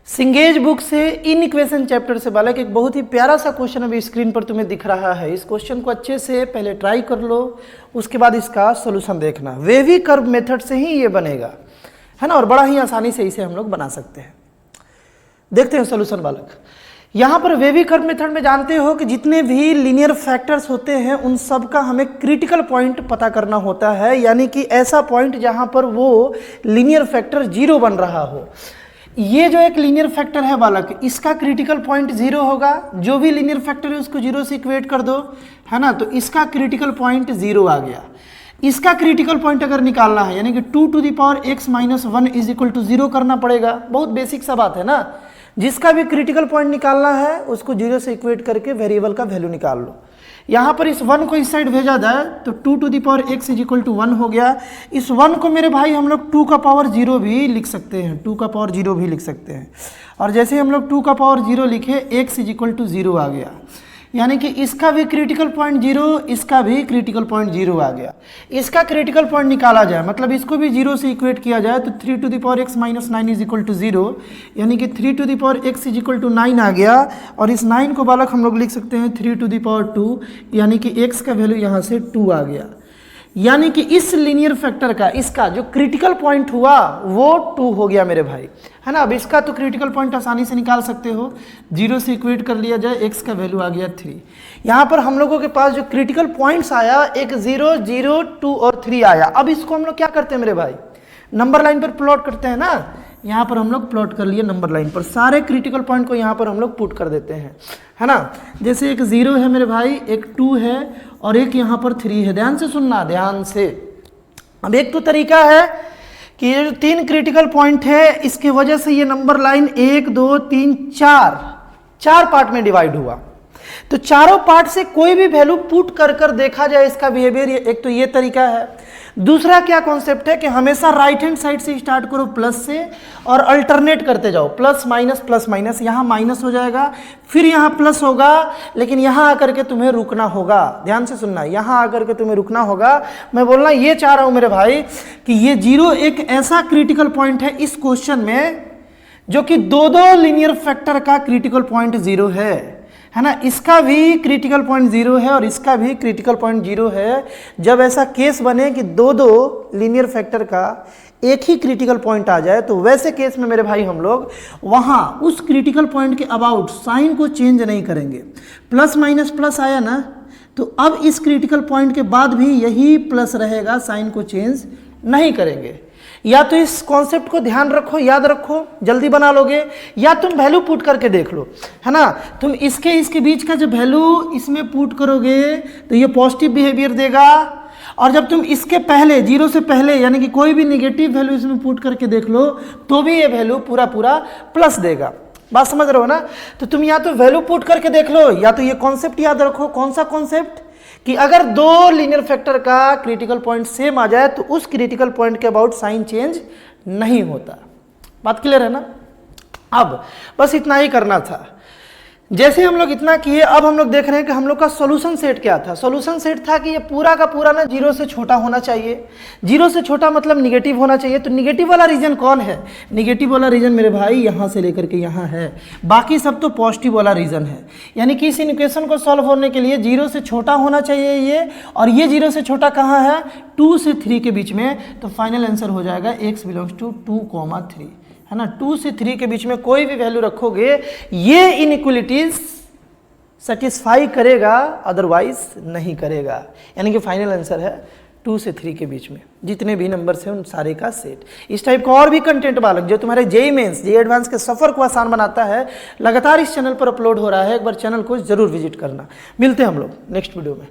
सिंगेज book से in equation chapter से बालक एक बहुत ही प्यारा सा क्वेश्चन अभी स्क्रीन पर तुम्हें दिख रहा है। इस क्वेश्चन को अच्छे से पहले ट्राई कर लो, उसके बाद इसका सोल्यूशन देखना। वेवी कर्व मेथड से ही ये बनेगा, है ना, और बड़ा ही आसानी से इसे हम लोग बना सकते हैं। देखते हैं सोल्यूशन बालक। यहाँ पर वेवी कर्व मेथड में जानते हो कि जितने भी लीनियर फैक्टर्स होते हैं उन सब का हमें क्रिटिकल पॉइंट पता करना होता है, यानी कि ऐसा पॉइंट जहाँ पर वो लीनियर फैक्टर जीरो बन रहा हो। ये जो एक लीनियर फैक्टर है बालक, इसका क्रिटिकल पॉइंट जीरो होगा। जो भी लीनियर फैक्टर है उसको जीरो से इक्वेट कर दो, है ना, तो इसका क्रिटिकल पॉइंट जीरो आ गया। इसका क्रिटिकल पॉइंट अगर निकालना है यानी कि 2⁻x-1 इज इक्वल टू 0 करना पड़ेगा। बहुत बेसिक सा बात है ना। जिसका भी क्रिटिकल पॉइंट निकालना है उसको 0 से इक्वेट करके वेरिएबल का वैल्यू निकाल लो। यहाँ पर इस 1 को इस साइड भेजा जाए तो 2⁻x इज इक्वल टू 1 हो गया। इस 1 को मेरे भाई हम लोग 2⁻0 भी लिख सकते हैं, 2⁻0 भी लिख सकते हैं। और जैसे ही हम लोग 2⁻0 लिखे x इज इक्वल टू 0 आ गया, यानी कि इसका भी क्रिटिकल पॉइंट 0, इसका भी क्रिटिकल पॉइंट 0 आ गया। इसका क्रिटिकल पॉइंट निकाला जाए, मतलब इसको भी 0 से इक्वेट किया जाए तो 3⁻x-9 इज इक्वल टू 0, यानी कि 3⁻x इज इक्वल टू 9 आ गया। और इस 9 को बालक हम लोग लिख सकते हैं 3⁻2, यानी कि x का वैल्यू यहाँ से 2 आ गया। यानी कि इस लीनियर फैक्टर का इसका जो क्रिटिकल पॉइंट हुआ वो 2 हो गया मेरे भाई, है ना। अब इसका तो क्रिटिकल पॉइंट आसानी से निकाल सकते हो, 0 से इक्वेट कर लिया जाए, x का वैल्यू आ गया 3। यहाँ पर हम लोगों के पास जो क्रिटिकल पॉइंट्स आया, एक 0, 0, 2 और 3 आया। अब इसको हम लोग क्या करते हैं मेरे भाई, नंबर लाइन पर प्लॉट करते हैं ना। यहाँ पर हम लोग प्लॉट कर लिए नंबर लाइन पर, सारे क्रिटिकल पॉइंट को यहाँ पर हम लोग पुट कर देते हैं, है ना। जैसे एक 0 है मेरे भाई, एक 2 है और एक यहाँ पर 3 है। ध्यान से सुनना, ध्यान से। अब एक तो तरीका है कि ये जो 3 क्रिटिकल पॉइंट है इसके वजह से ये नंबर लाइन 1, 2, 3, 4 पार्ट में डिवाइड हुआ। तो चारों पार्ट से कोई भी वैल्यू पुट कर देखा जाए इसका बिहेवियर, एक तो ये तरीका है। दूसरा क्या कॉन्सेप्ट है कि हमेशा राइट हैंड साइड से स्टार्ट करो प्लस से और अल्टरनेट करते जाओ, प्लस माइनस। यहाँ माइनस हो जाएगा, फिर यहाँ प्लस होगा, लेकिन यहाँ आकर के तुम्हें रुकना होगा। ध्यान से सुनना, यहाँ आकर के तुम्हें रुकना होगा। मैं बोलना ये चाह रहा हूँ मेरे भाई कि ये 0 एक ऐसा क्रिटिकल पॉइंट है इस क्वेश्चन में जो कि दो लीनियर फैक्टर का क्रिटिकल पॉइंट 0 है ना। इसका भी क्रिटिकल पॉइंट 0 है और इसका भी क्रिटिकल पॉइंट 0 है। जब ऐसा केस बने कि दो लीनियर फैक्टर का एक ही क्रिटिकल पॉइंट आ जाए, तो वैसे केस में मेरे भाई हम लोग वहां उस क्रिटिकल पॉइंट के अबाउट साइन को चेंज नहीं करेंगे। प्लस माइनस प्लस आया ना, तो अब इस क्रिटिकल पॉइंट के बाद भी यही प्लस रहेगा, साइन को चेंज नहीं करेंगे। या तो इस कॉन्सेप्ट को ध्यान रखो, याद रखो, जल्दी बना लोगे, या तुम वैल्यू पुट करके देख लो, है ना। तुम इसके बीच का जो वैल्यू इसमें पुट करोगे तो ये पॉजिटिव बिहेवियर देगा, और जब तुम इसके पहले 0 से पहले यानी कि कोई भी नेगेटिव वैल्यू इसमें पुट करके देख लो तो भी ये वैल्यू पूरा प्लस देगा। बात समझ रहे हो ना। तो तुम या तो वैल्यू पुट करके देख लो, या तो ये कॉन्सेप्ट याद रखो। कौन सा कॉन्सेप्ट, कि अगर दो लीनियर फैक्टर का क्रिटिकल पॉइंट सेम आ जाए तो उस क्रिटिकल पॉइंट के अबाउट साइन चेंज नहीं होता। बात क्लियर है ना। अब बस इतना ही करना था। जैसे हम लोग इतना किए, अब हम लोग देख रहे हैं कि हम लोग का सॉल्यूशन सेट क्या था। सॉल्यूशन सेट था कि ये पूरा का पूरा ना 0 से छोटा होना चाहिए। 0 से छोटा मतलब निगेटिव होना चाहिए। तो निगेटिव वाला रीजन कौन है, निगेटिव वाला रीजन मेरे भाई यहाँ से लेकर के यहाँ है, बाकी सब तो पॉजिटिव वाला रीजन है। यानी कि इस इक्वेशन को सॉल्व होने के लिए 0 से छोटा होना चाहिए ये, और ये 0 से छोटा कहाँ है, 2 से 3 के बीच में। तो फाइनल आंसर हो जाएगा x बिलोंग्स टू 2, 3, है ना। 2 से 3 के बीच में कोई भी वैल्यू रखोगे ये इनइक्वलिटीज सेटिस्फाई करेगा, अदरवाइज नहीं करेगा। यानी कि फाइनल आंसर है 2 से 3 के बीच में जितने भी नंबर्स हैं उन सारे का सेट। इस टाइप का और भी कंटेंट बालक जो तुम्हारे जेईई मेंस, जेईई एडवांस के सफर को आसान बनाता है, लगातार इस चैनल पर अपलोड हो रहा है। एक बार चैनल को जरूर विजिट करना। मिलते हैं हम लोग नेक्स्ट वीडियो में।